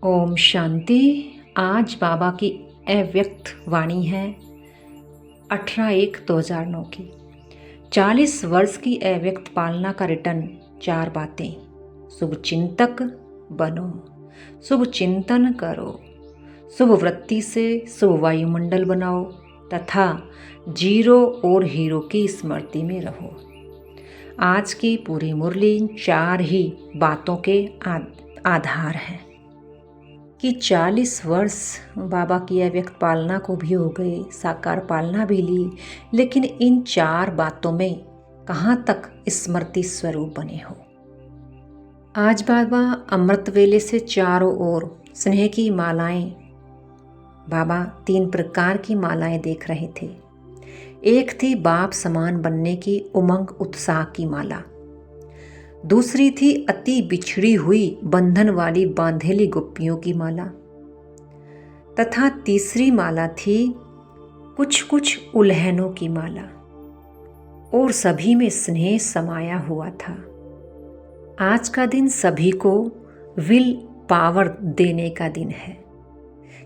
ओम शांति। आज बाबा की अव्यक्त वाणी है 18/1/2009 की। 40 वर्ष की अव्यक्त पालना का रिटर्न 4 बातें। शुभ चिंतक बनो, शुभ चिंतन करो, शुभ वृत्ति से शुभ वायुमंडल बनाओ तथा जीरो और हीरो की स्मृति में रहो। आज की पूरी मुरली 4 ही बातों के आधार हैं कि 40 वर्ष बाबा की अव्यक्त पालना को भी हो गए, साकार पालना भी ली, लेकिन इन 4 बातों में कहाँ तक स्मृति स्वरूप बने हो। आज बाबा अमृत वेले से चारों ओर स्नेह की मालाएं, बाबा 3 प्रकार की मालाएं देख रहे थे। एक थी बाप समान बनने की उमंग उत्साह की माला, दूसरी थी अति बिछड़ी हुई बंधन वाली बांधेली गुप्पियों की माला, तथा तीसरी माला थी कुछ कुछ उल्हनों की माला, और सभी में स्नेह समाया हुआ था। आज का दिन सभी को विल पावर देने का दिन है।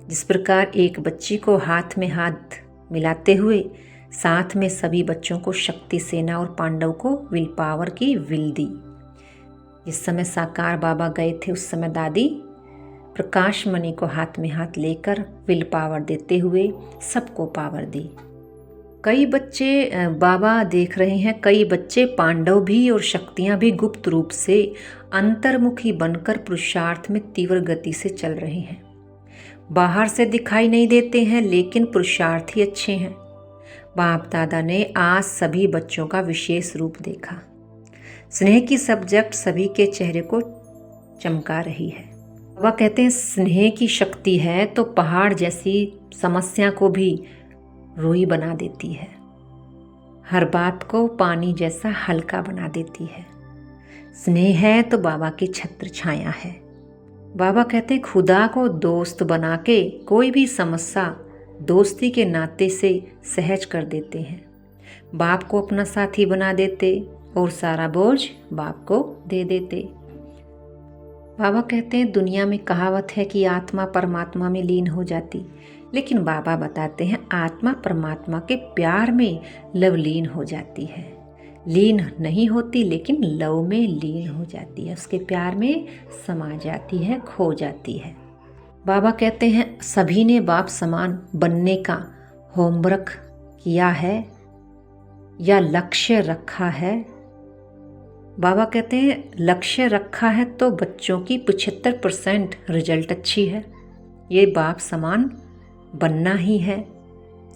जिस प्रकार एक बच्ची को हाथ में हाथ मिलाते हुए साथ में सभी बच्चों को शक्ति सेना और पांडव को विल पावर की विल दी। जिस समय साकार बाबा गए थे उस समय दादी प्रकाश मणि को हाथ में हाथ लेकर विल पावर देते हुए सबको पावर दी। कई बच्चे बाबा देख रहे हैं, कई बच्चे पांडव भी और शक्तियां भी गुप्त रूप से अंतर्मुखी बनकर पुरुषार्थ में तीव्र गति से चल रहे हैं। बाहर से दिखाई नहीं देते हैं लेकिन पुरुषार्थी अच्छे हैं। बाप दादा ने आज सभी बच्चों का विशेष रूप देखा। स्नेह की सब्जेक्ट सभी के चेहरे को चमका रही है। बाबा कहते हैं स्नेह की शक्ति है तो पहाड़ जैसी समस्या को भी रूई बना देती है, हर बात को पानी जैसा हल्का बना देती है। स्नेह है तो बाबा की छत्र छाया है। बाबा कहते हैं खुदा को दोस्त बना के कोई भी समस्या दोस्ती के नाते से सहज कर देते हैं। बाप को अपना साथी बना देते और सारा बोझ बाप को दे देते। बाबा कहते हैं दुनिया में कहावत है कि आत्मा परमात्मा में लीन हो जाती, लेकिन बाबा बताते हैं आत्मा परमात्मा के प्यार में लवलीन हो जाती है। लीन नहीं होती लेकिन लव में लीन हो जाती है, उसके प्यार में समा जाती है, खो जाती है। बाबा कहते हैं सभी ने बाप समान बनने का होमवर्क किया है या लक्ष्य रखा है। बाबा कहते हैं लक्ष्य रखा है तो बच्चों की 75% रिजल्ट अच्छी है। ये बाप समान बनना ही है,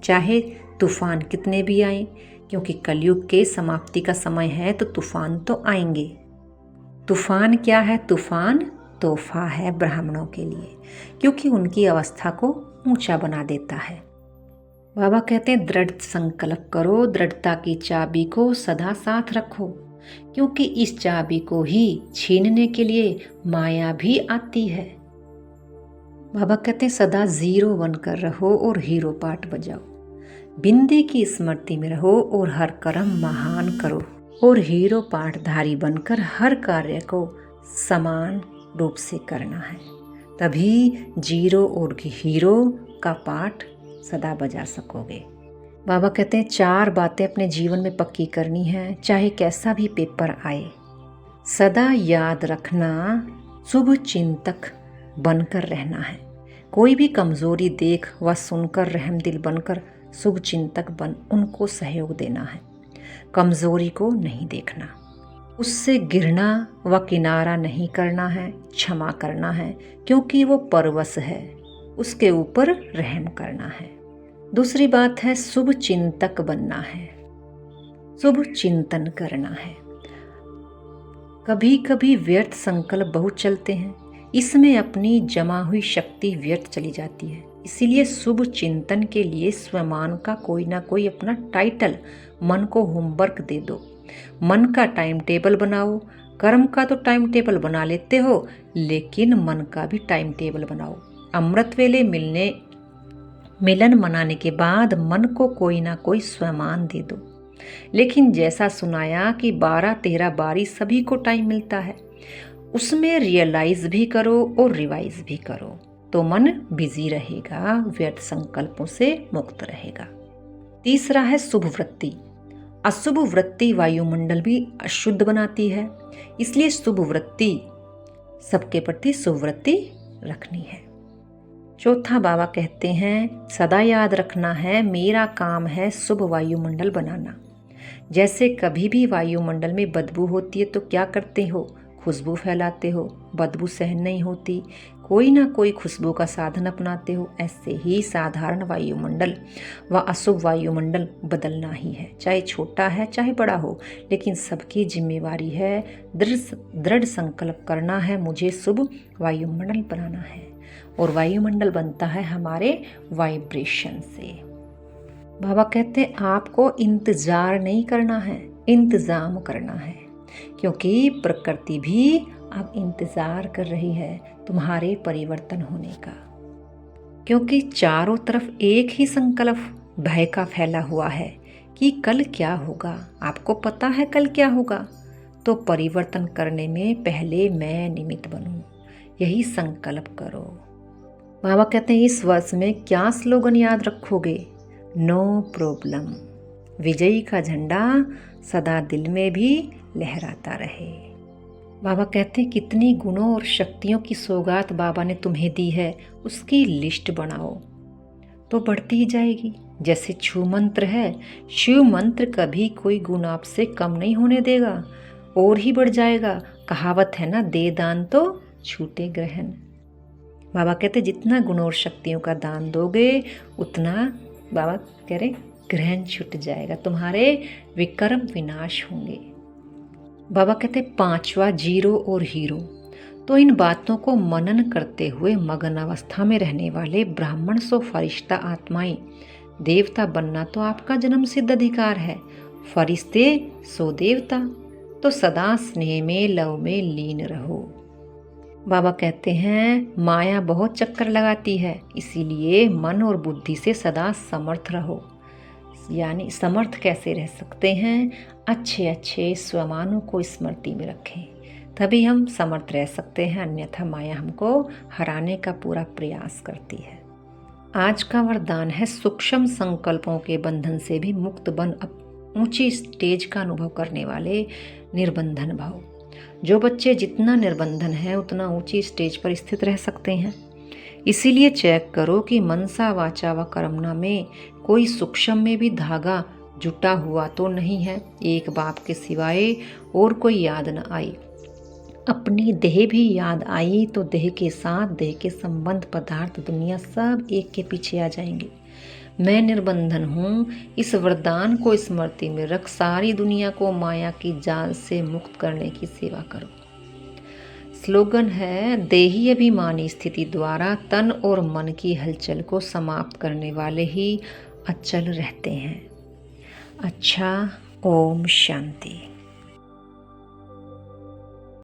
चाहे तूफान कितने भी आए, क्योंकि कलयुग के समाप्ति का समय है तो तूफान तो आएंगे। तूफान क्या है? तूफान तोहफा है ब्राह्मणों के लिए, क्योंकि उनकी अवस्था को ऊंचा बना देता है। बाबा कहते हैं दृढ़ संकल्प करो, दृढ़ता की चाबी को सदा साथ रखो, क्योंकि इस चाबी को ही छीनने के लिए माया भी आती है। बाबा कहते हैं सदा जीरो बनकर रहो और हीरो पाठ बजाओ, बिंदी की स्मृति में रहो और हर कर्म महान करो, और हीरो पाठधारी बनकर हर कार्य को समान रूप से करना है, तभी जीरो और हीरो का पाठ सदा बजा सकोगे। बाबा कहते हैं 4 बातें अपने जीवन में पक्की करनी है, चाहे कैसा भी पेपर आए। सदा याद रखना, शुभ चिंतक बनकर रहना है। कोई भी कमजोरी देख व सुनकर रहम दिल बनकर शुभ चिंतक बन उनको सहयोग देना है। कमजोरी को नहीं देखना, उससे गिरना व किनारा नहीं करना है, क्षमा करना है, क्योंकि वो परवश है, उसके ऊपर रहम करना है। दूसरी बात है शुभ चिंतक बनना है, शुभ चिंतन करना है। कभी कभी व्यर्थ संकल्प बहुत चलते हैं, इसमें अपनी जमा हुई शक्ति व्यर्थ चली जाती है। इसीलिए शुभ चिंतन के लिए स्वमान का कोई ना कोई अपना टाइटल मन को होमवर्क दे दो। मन का टाइम टेबल बनाओ। कर्म का तो टाइम टेबल बना लेते हो, लेकिन मन का भी टाइम टेबल बनाओ। अमृत वेले मिलन मनाने के बाद मन को कोई ना कोई स्वमान दे दो। लेकिन जैसा सुनाया कि 12-13 बारी सभी को टाइम मिलता है, उसमें रियलाइज भी करो और रिवाइज भी करो, तो मन बिजी रहेगा, व्यर्थ संकल्पों से मुक्त रहेगा। तीसरा है शुभ वृत्ति। अशुभ वृत्ति वायुमंडल भी अशुद्ध बनाती है, इसलिए शुभ वृत्ति, सबके प्रति शुभ वृत्ति रखनी है। चौथा बाबा कहते हैं सदा याद रखना है, मेरा काम है शुभ वायुमंडल बनाना। जैसे कभी भी वायुमंडल में बदबू होती है तो क्या करते हो, खुशबू फैलाते हो, बदबू सहन नहीं होती, कोई ना कोई खुशबू का साधन अपनाते हो। ऐसे ही साधारण वायुमंडल व अशुभ वायुमंडल बदलना ही है, चाहे छोटा है चाहे बड़ा हो, लेकिन सबकी जिम्मेवारी है, दृढ़ संकल्प करना है, मुझे शुभ वायुमंडल बनाना है। और वायुमंडल बनता है हमारे वाइब्रेशन से। बाबा कहते हैं आपको इंतजार नहीं करना है, इंतजाम करना है, क्योंकि प्रकृति भी अब इंतजार कर रही है तुम्हारे परिवर्तन होने का। क्योंकि चारों तरफ एक ही संकल्प भय का फैला हुआ है कि कल क्या होगा। आपको पता है कल क्या होगा, तो परिवर्तन करने में पहले मैं निमित्त बनूं, यही संकल्प करो। बाबा कहते हैं इस वर्ष में क्या स्लोगन याद रखोगे, नो प्रॉब्लम, विजयी का झंडा सदा दिल में भी लहराता रहे। बाबा कहते हैं कितनी गुणों और शक्तियों की सौगात बाबा ने तुम्हें दी है, उसकी लिस्ट बनाओ तो बढ़ती ही जाएगी। जैसे छू मंत्र है, शिव मंत्र कभी कोई गुण आपसे कम नहीं होने देगा, और ही बढ़ जाएगा। कहावत है ना, दे दान तो छूटे ग्रहण। बाबा कहते जितना गुणों और शक्तियों का दान दोगे उतना, बाबा कह रहे, ग्रहण छूट जाएगा, तुम्हारे विकर्म विनाश होंगे। बाबा कहते पांचवा जीरो और हीरो। तो इन बातों को मनन करते हुए मगन अवस्था में रहने वाले ब्राह्मण सो फरिश्ता आत्माएं, देवता बनना तो आपका जन्म सिद्ध अधिकार है, फरिश्ते सो देवता, तो सदा स्नेह में लव में लीन रहो। बाबा कहते हैं माया बहुत चक्कर लगाती है, इसीलिए मन और बुद्धि से सदा समर्थ रहो। यानी समर्थ कैसे रह सकते हैं, अच्छे अच्छे स्वमानों को स्मृति में रखें, तभी हम समर्थ रह सकते हैं, अन्यथा माया हमको हराने का पूरा प्रयास करती है। आज का वरदान है सूक्ष्म संकल्पों के बंधन से भी मुक्त बन ऊंची स्टेज का अनुभव करने वाले निर्बंधन भाव। जो बच्चे जितना निर्बंधन है उतना ऊंची स्टेज पर स्थित रह सकते हैं। इसीलिए चेक करो कि मनसा वाचा व कर्मणा में कोई सूक्ष्म में भी धागा जुटा हुआ तो नहीं है, एक बाप के सिवाय और कोई याद न आई। अपनी देह भी याद आई तो देह के साथ देह के संबंध, पदार्थ, दुनिया सब एक के पीछे आ जाएंगे। मैं निर्बंधन हूँ, इस वरदान को स्मृति में रख सारी दुनिया को माया की जाल से मुक्त करने की सेवा करो। स्लोगन है देही अभिमानी स्थिति द्वारा तन और मन की हलचल को समाप्त करने वाले ही अचल रहते हैं। अच्छा, ओम शांति।